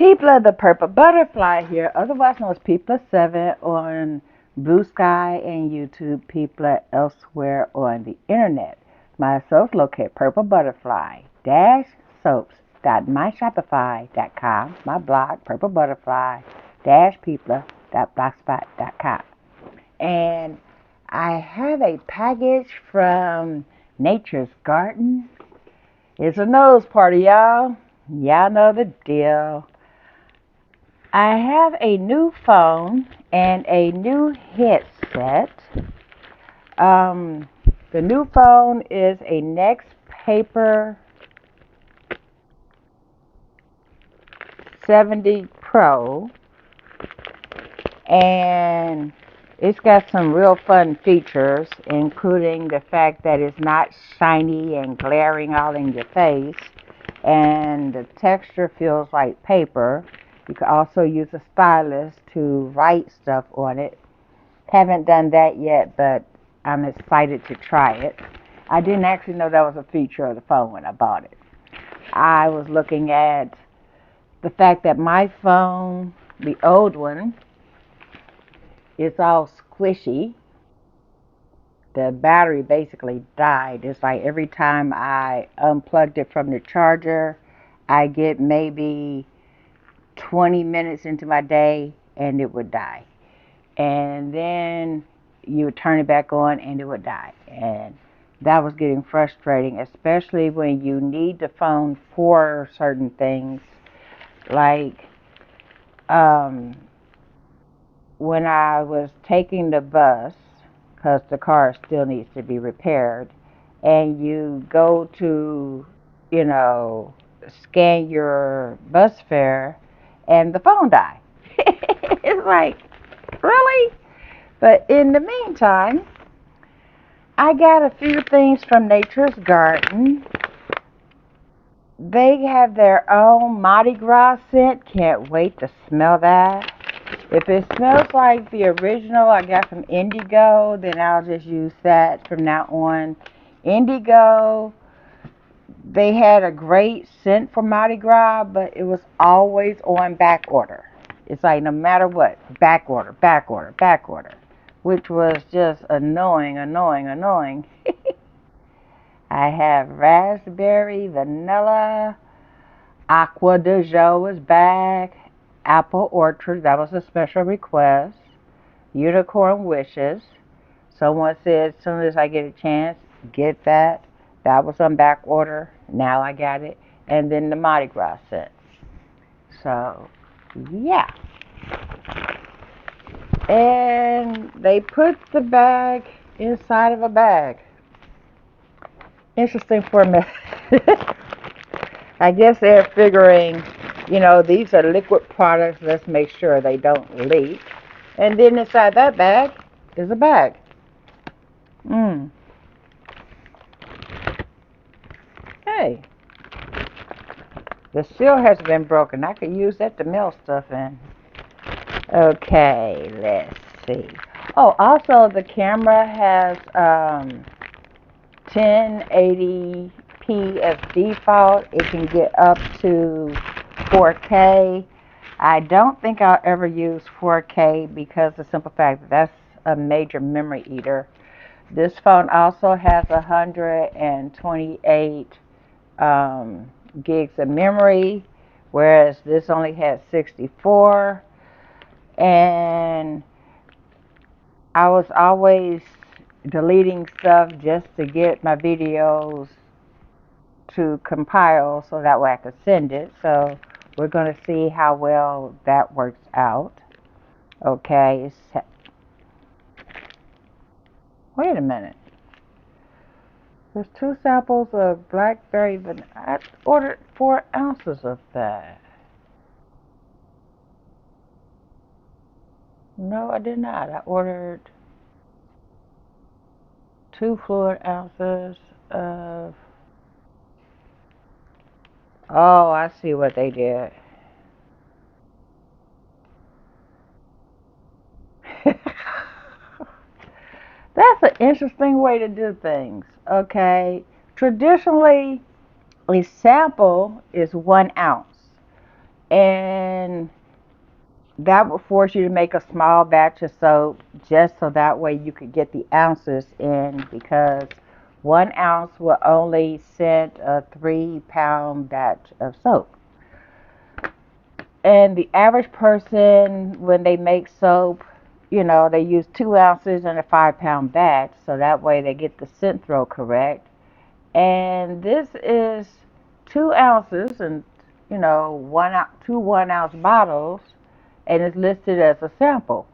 People the Purple Butterfly here, otherwise known as People7 on Blue Sky and YouTube, People elsewhere on the internet. My soaps located Purple Butterfly dash soaps.myshopify.com. My blog, Purple Butterfly dash people.blogspot.com. And I have a package from Nature's Garden. It's a nose party, y'all. Y'all know the deal. I have a new phone and a new headset. Um, the new phone is a Next Paper 70 Pro, and it's got some real fun features, including the fact that it's not shiny and glaring all in your face, and the texture feels like paper. You can also use a stylus to write stuff on it. Haven't done that yet, but I'm excited to try it. I didn't actually know that was a feature of the phone when I bought it. I was looking at the fact that my phone, the old one, is all squishy. The battery basically died. It's like every time I unplugged it from the charger, I get maybe 20 minutes into my day and it would die. And then you would turn it back on and it would die. And that was getting frustrating, especially when you need the phone for certain things. Like when I was taking the bus, because the car still needs to be repaired, and you go to, you know, scan your bus fare, and the phone died. It's like, really? But in the meantime, I got a few things from Nature's Garden. They have their own Mardi Gras scent. Can't wait to smell that. If it smells like the original I got from Indigo, then I'll just use that from now on. Indigo, they had a great scent for Mardi Gras, but it was always on back order. It's like no matter what, back order, back order, back order, which was just annoying, annoying, annoying. I have raspberry, vanilla, aqua de joe is back, apple orchard, that was a special request, unicorn wishes. Someone said as soon as I get a chance, get that. That was on back order. Now I got it. And then the Mardi Gras set. So, yeah. And they put the bag inside of a bag. Interesting for me. I guess they're figuring, these are liquid products. Let's make sure they don't leak. And then inside that bag is a bag. Hey, the seal has been broken. I could use that to mail stuff in. Okay, let's see. Oh, also the camera has 1080p as default. It can get up to 4K. I don't think I'll ever use 4K because of the simple fact that that's a major memory eater. This phone also has 128 gigs of memory, whereas this only has 64. And I was always deleting stuff just to get my videos to compile so that way I could send it. So we're going to see how well that works out. Okay. Wait a minute. There's 2 samples of blackberry vanilla. I ordered 4 ounces of that. No, I did not. I ordered 2 fluid ounces of... Oh, I see what they did. That's an interesting way to do things. Okay. Traditionally, a sample is 1 ounce. And that would force you to make a small batch of soap just so that way you could get the ounces in, because 1 ounce will only scent a 3 pound batch of soap. And the average person, when they make soap, they use 2 ounces in a 5 pound batch, so that way they get the scent throw correct. And this is 2 ounces and, two 1 ounce bottles, and it's listed as a sample.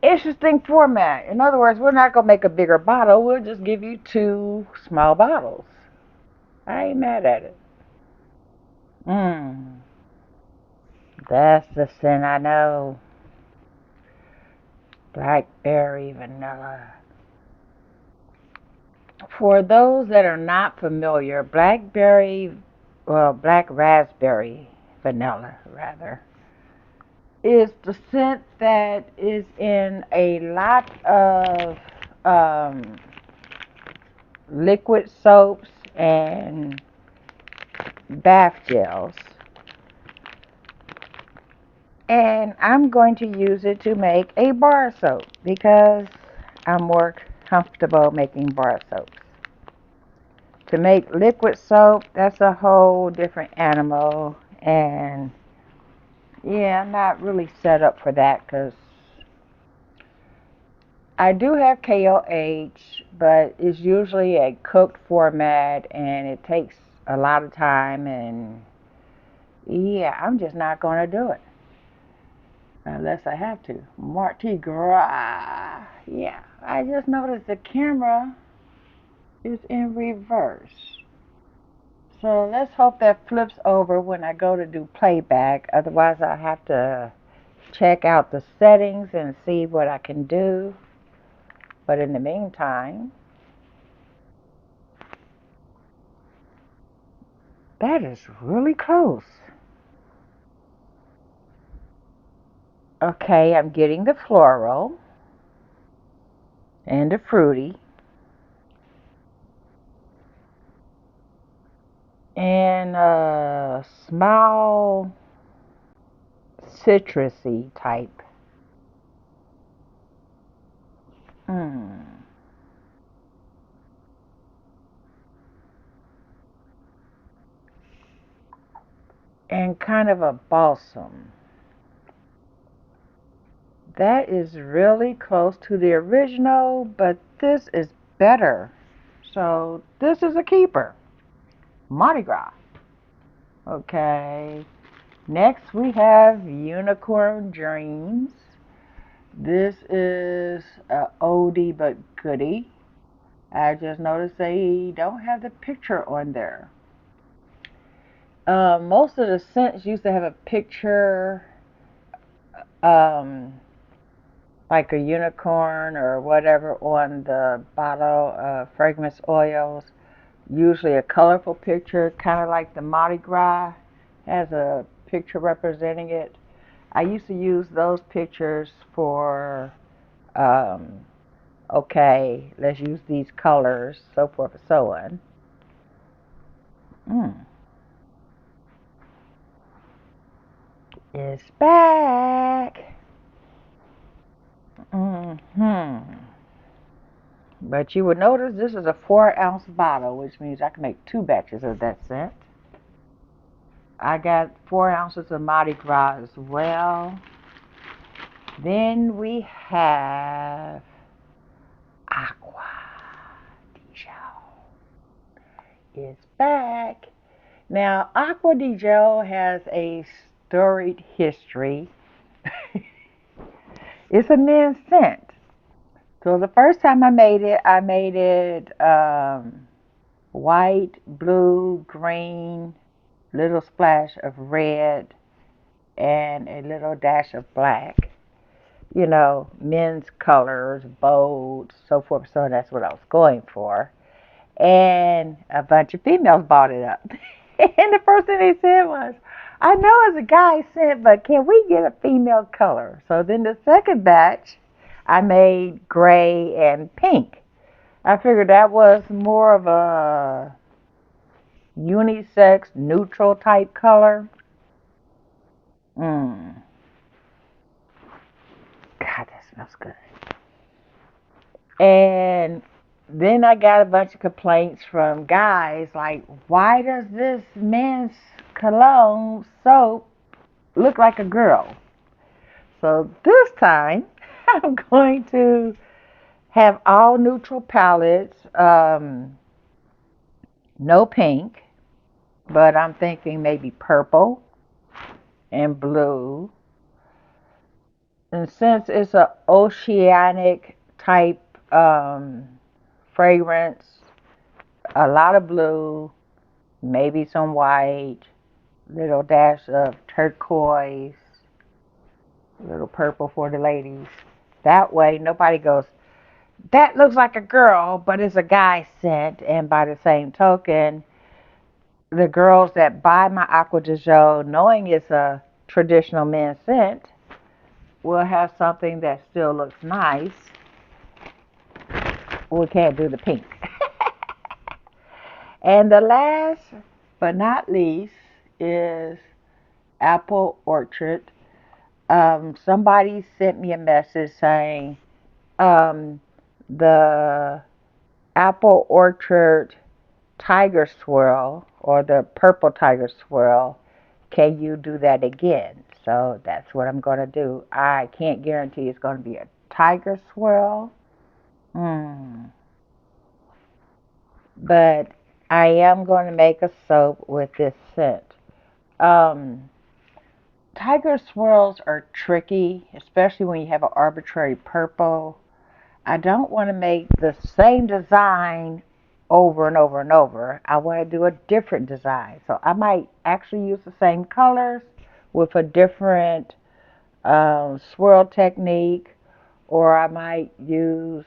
Interesting format. In other words, we're not going to make a bigger bottle, we'll just give you two small bottles. I ain't mad at it. Mmm. That's the scent I know. Blackberry vanilla. For those that are not familiar, black raspberry vanilla, rather, is the scent that is in a lot of um, liquid soaps and bath gels. And I'm going to use it to make a bar soap because I'm more comfortable making bar soaps. To make liquid soap, that's a whole different animal. And yeah, I'm not really set up for that because I do have KOH, but it's usually a cooked format and it takes a lot of time. And yeah, I'm just not going to do it unless I have to. Mardi Gras. Yeah, I just noticed the camera is in reverse. So let's hope that flips over when I go to do playback. Otherwise, I have to check out the settings and see what I can do. But in the meantime, that is really close. Okay, I'm getting the floral and the fruity and a small citrusy type. Mm. And kind of a balsam. That is really close to the original, but this is better. So this is a keeper. Mardi Gras. Okay. Next we have Unicorn Dreams. This is a oldie but goodie. I just noticed they don't have the picture on there. Most of the scents used to have a picture, um, like a unicorn or whatever on the bottle of fragrance oils. Usually a colorful picture, kind of like the Mardi Gras has a picture representing it. I used to use those pictures for, um, okay, let's use these colors, so forth and so on. Mm. It's back. But you would notice this is a 4 ounce bottle, which means I can make 2 batches of that scent. I got 4 ounces of Mardi Gras as well. Then we have Aqua di Gel is back. Now, Aqua di Gel has a storied history. It's a men's scent. So the first time I made it white, blue, green, little splash of red, and a little dash of black. Men's colors, bold, so forth. So that's what I was going for. And a bunch of females bought it up. And the first thing they said was, I know it's a guy scent, but can we get a female color? So then the second batch, I made gray and pink. I figured that was more of a unisex, neutral type color. Mmm. God, that smells good. And then I got a bunch of complaints from guys like, why does this men's cologne soap look like a girl? So this time, I'm going to have all neutral palettes, no pink, but I'm thinking maybe purple and blue. And since it's a oceanic type fragrance, a lot of blue, maybe some white, little dash of turquoise, little purple for the ladies. That way, nobody goes, that looks like a girl, but it's a guy scent. And by the same token, the girls that buy my Aqua de Jo, knowing it's a traditional men's scent, will have something that still looks nice. We can't do the pink. And the last but not least is Apple Orchard. Somebody sent me a message saying um, the Apple Orchard Tiger Swirl or the Purple Tiger Swirl, can you do that again? So that's what I'm going to do. I can't guarantee it's going to be a Tiger Swirl. Hmm. But I am going to make a soap with this scent. Um, Tiger swirls are tricky, especially when you have an arbitrary purple. I don't want to make the same design over and over and over. I want to do a different design. So I might actually use the same colors with a different swirl technique, or I might use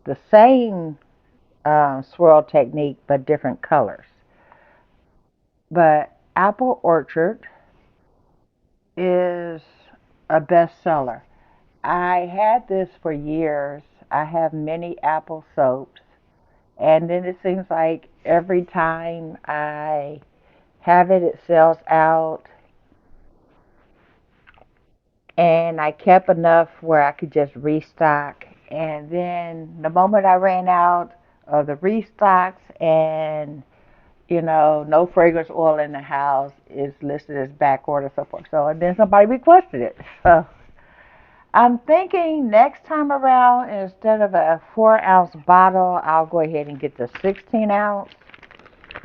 the same swirl technique but different colors. But Apple Orchard is a bestseller. I had this for years. I have many apple soaps, and then it seems like every time I have it, it sells out. And I kept enough where I could just restock. And then the moment I ran out of the restocks and no fragrance oil in the house is listed as back order, so forth. So, and then somebody requested it. So, I'm thinking next time around, instead of a 4-ounce bottle, I'll go ahead and get the 16-ounce.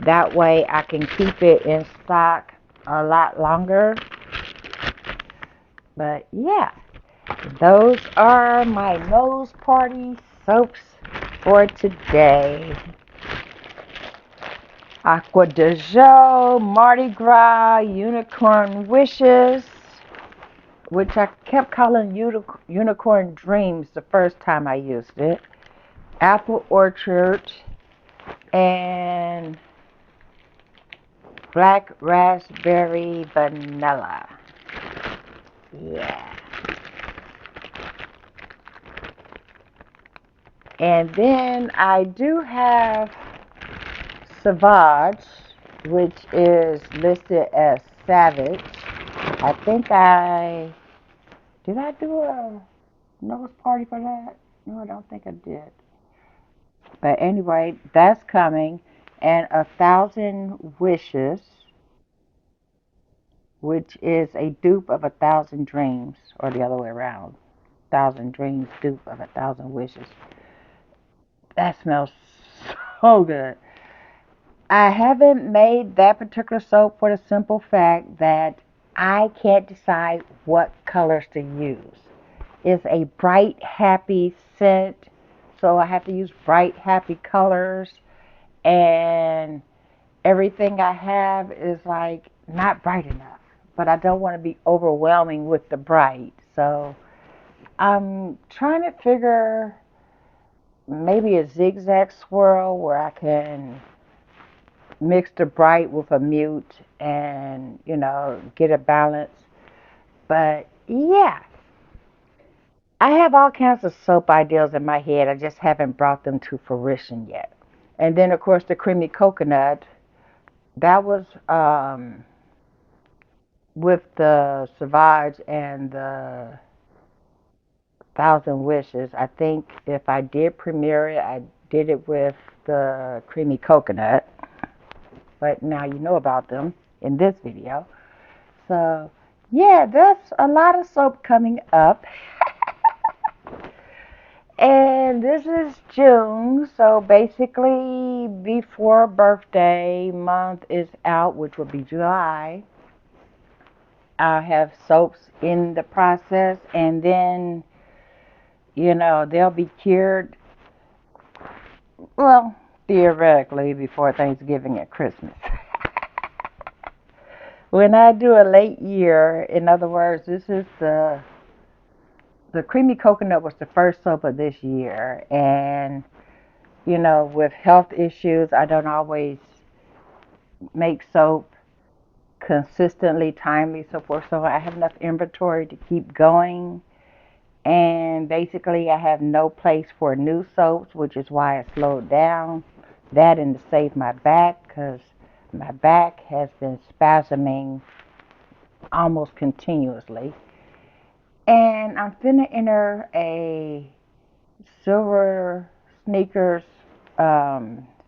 That way I can keep it in stock a lot longer. But yeah, those are my nose party soaps for today. Aqua de Jo, Mardi Gras, Unicorn Wishes, which I kept calling Unicorn Dreams the first time I used it. Apple Orchard, and Black Raspberry Vanilla. Yeah. And then I do have Savage, which is listed as Savage. I think did I do a nose party for that? No, I don't think I did. But anyway, that's coming. And 1,000 Wishes, which is a dupe of 1,000 Dreams, or the other way around. 1,000 Dreams, dupe of 1,000 Wishes. That smells so good. I haven't made that particular soap for the simple fact that I can't decide what colors to use. It's a bright, happy scent, so I have to use bright, happy colors, and everything I have is like not bright enough. But I don't want to be overwhelming with the bright. So I'm trying to figure maybe a zigzag swirl where I can mix the bright with a mute and, get a balance. But yeah, I have all kinds of soap ideas in my head. I just haven't brought them to fruition yet. And then, of course, the creamy coconut. That was with the Savage and the Thousand Wishes. I think if I did premiere it, I did it with the creamy coconut. But now you know about them in this video. So, yeah, there's a lot of soap coming up. And this is June, so basically before birthday month is out, which will be July, I'll have soaps in the process, and then, they'll be cured, well, theoretically before Thanksgiving and Christmas. When I do a late year, in other words, this is the creamy coconut was the first soap of this year, and with health issues, I don't always make soap consistently, timely, so forth. So I have enough inventory to keep going. And basically, I have no place for new soaps, which is why I slowed down. That and to save my back, because my back has been spasming almost continuously. And I'm finna enter a silver sneakers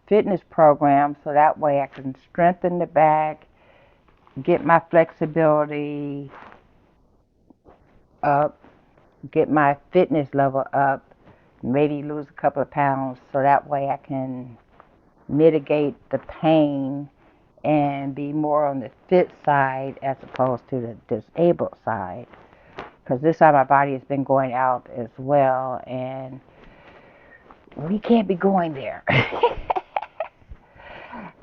fitness program so that way I can strengthen the back, get my flexibility up, get my fitness level up, maybe lose a couple of pounds so that way I can mitigate the pain and be more on the fit side as opposed to the disabled side. Because this side of my body has been going out as well, and we can't be going there.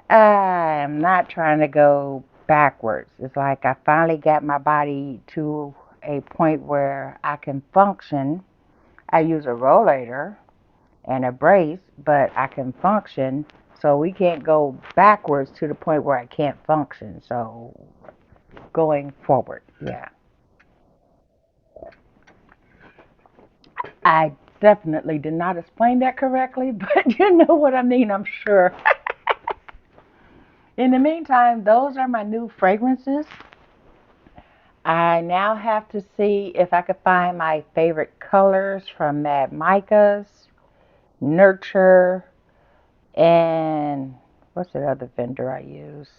I'm not trying to go backwards. It's like I finally got my body to a point where I can function. I use a rollator and a brace, but I can function. So we can't go backwards to the point where I can't function. So going forward, yeah. I definitely did not explain that correctly, but you know what I mean, I'm sure. In the meantime, those are my new fragrances. I now have to see if I could find my favorite colors from Mad Micah's, Nurture, and what's the other vendor I use?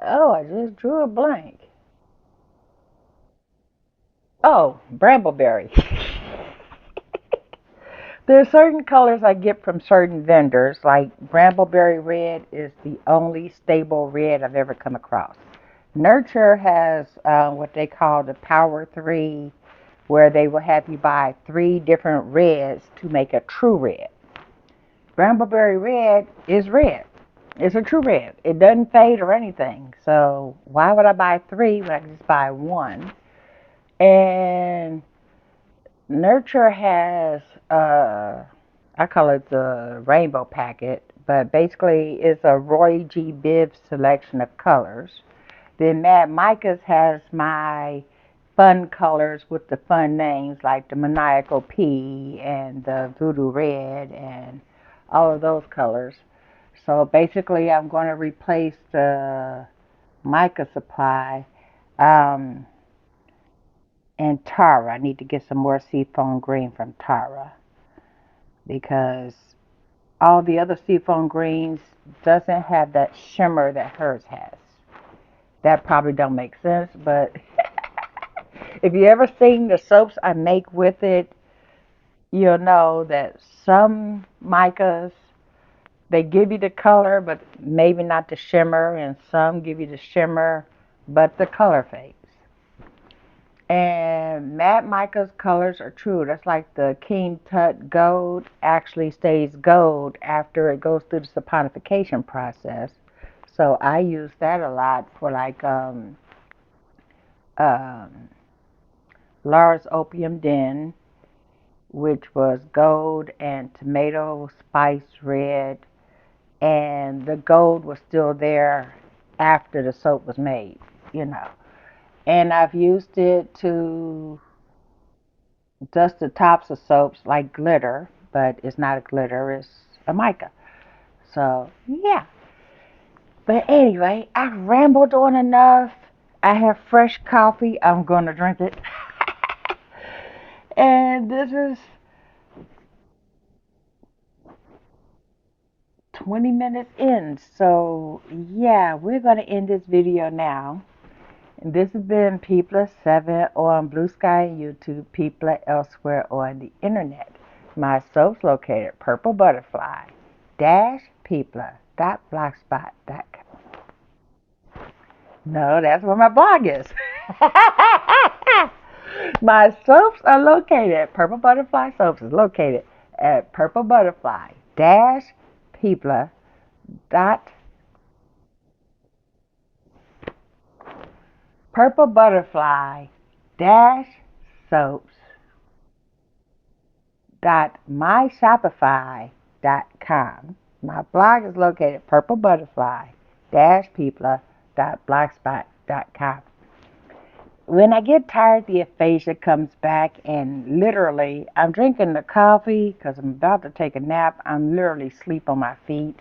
Oh, I just drew a blank. Oh, Brambleberry. There are certain colors I get from certain vendors, like Brambleberry Red is the only stable red I've ever come across. Nurture has what they call the Power 3, where they will have you buy 3 different reds to make a true red. Brambleberry Red is red. It's a true red. It doesn't fade or anything. So why would I buy 3 when I can just buy 1? And Nurture has, I call it the rainbow packet, but basically it's a Roy G. Biv selection of colors. Then Mad Micah's has my fun colors with the fun names like the Maniacal P and the Voodoo Red and all of those colors. So basically I'm going to replace the Mica supply um, and Tara. I need to get some more seafoam green from Tara because all the other seafoam greens doesn't have that shimmer that hers has. That probably don't make sense, but if you ever seen the soaps I make with it, you'll know that some micas, they give you the color, but maybe not the shimmer, and some give you the shimmer, but the color fades. And matte mica's colors are true. That's like the King Tut Gold actually stays gold after it goes through the saponification process. So I use that a lot for like um, Laura's Opium Den, which was gold and tomato spice red, and the gold was still there after the soap was made, you know. And I've used it to dust the tops of soaps like glitter. but it's not a glitter, it's a mica. So, yeah. But anyway, I rambled on enough. I have fresh coffee. I'm going to drink it. And this is 20 minutes in. So, yeah, we're going to end this video now. And this has been People7 on Blue Sky and YouTube, People elsewhere on the internet. My soap's located Purple Butterfly People.blogspot.com. No, that's where my blog is. My soaps are located, Purple Butterfly Soaps is located at Purple Butterfly People dot Purple Butterfly Soaps dot myshopify.com. My blog is located Purple Butterfly People dot blogspot.com. When I get tired, the aphasia comes back, and literally, I'm drinking the coffee because I'm about to take a nap. I'm literally asleep on my feet.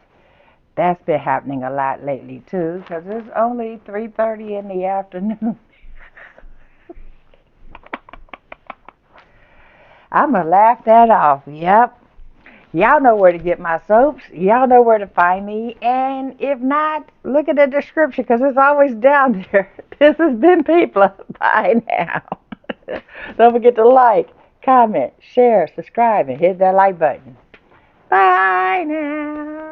That's been happening a lot lately, too, because it's only 3:30 in the afternoon. I'm going to laugh that off. Yep. Y'all know where to get my soaps. Y'all know where to find me. And if not, look at the description because it's always down there. This has been People. Bye now. Don't forget to like, comment, share, subscribe, and hit that like button. Bye now.